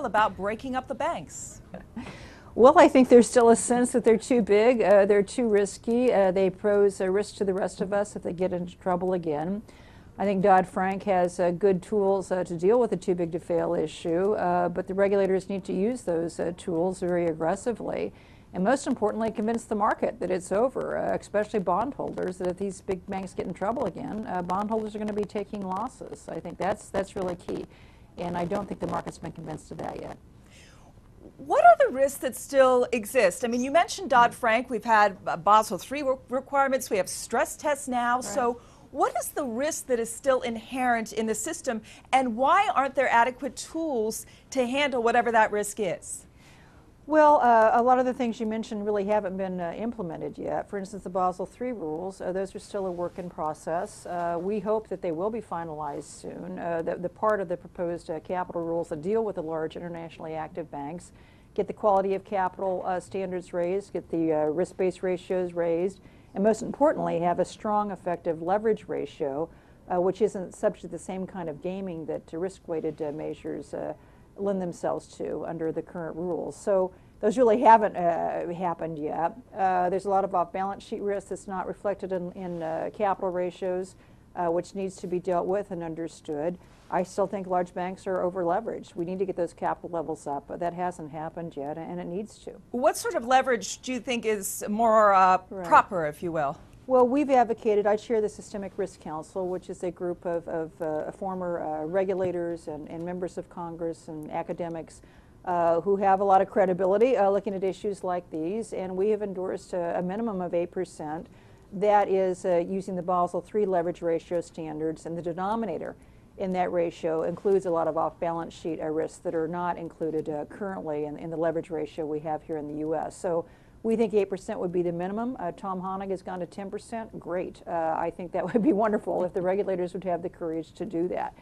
feel about breaking up the banks? Well, I think there's still a sense that they're too big, they're too risky, they pose a risk to the rest of us if they get into trouble again. I think Dodd-Frank has good tools to deal with the too big to fail issue, but the regulators need to use those tools very aggressively. And most importantly, convince the market that it's over, especially bondholders, that if these big banks get in trouble again, bondholders are going to be taking losses. I think that's really key. And I don't think the market's been convinced of that yet. What are the risks that still exist? I mean, you mentioned Dodd-Frank. We've had Basel III requirements. We have stress tests now. Right. So what is the risk that is still inherent in the system, and why aren't there adequate tools to handle whatever that risk is? Well, a lot of the things you mentioned really haven't been implemented yet. For instance, the Basel III rules, those are still a work in process. We hope that they will be finalized soon. The part of the proposed capital rules that deal with the large internationally active banks get the quality of capital standards raised, get the risk-based ratios raised, and most importantly, have a strong, effective leverage ratio, which isn't subject to the same kind of gaming that risk-weighted measures lend themselves to under the current rules. So those really haven't happened yet. There's a lot of off-balance sheet risk that's not reflected in capital ratios, which needs to be dealt with and understood. I still think large banks are over-leveraged. We need to get those capital levels up, but that hasn't happened yet, and it needs to. What sort of leverage do you think is more proper, if you will? Well, we've advocated, I chair the Systemic Risk Council, which is a group of former regulators and members of Congress and academics who have a lot of credibility looking at issues like these, and we have endorsed a minimum of 8%. That is using the Basel III leverage ratio standards, and the denominator in that ratio includes a lot of off-balance sheet risks that are not included currently in the leverage ratio we have here in the U.S. So we think 8% would be the minimum. Tom Honig has gone to 10%. Great. I think that would be wonderful if the regulators would have the courage to do that.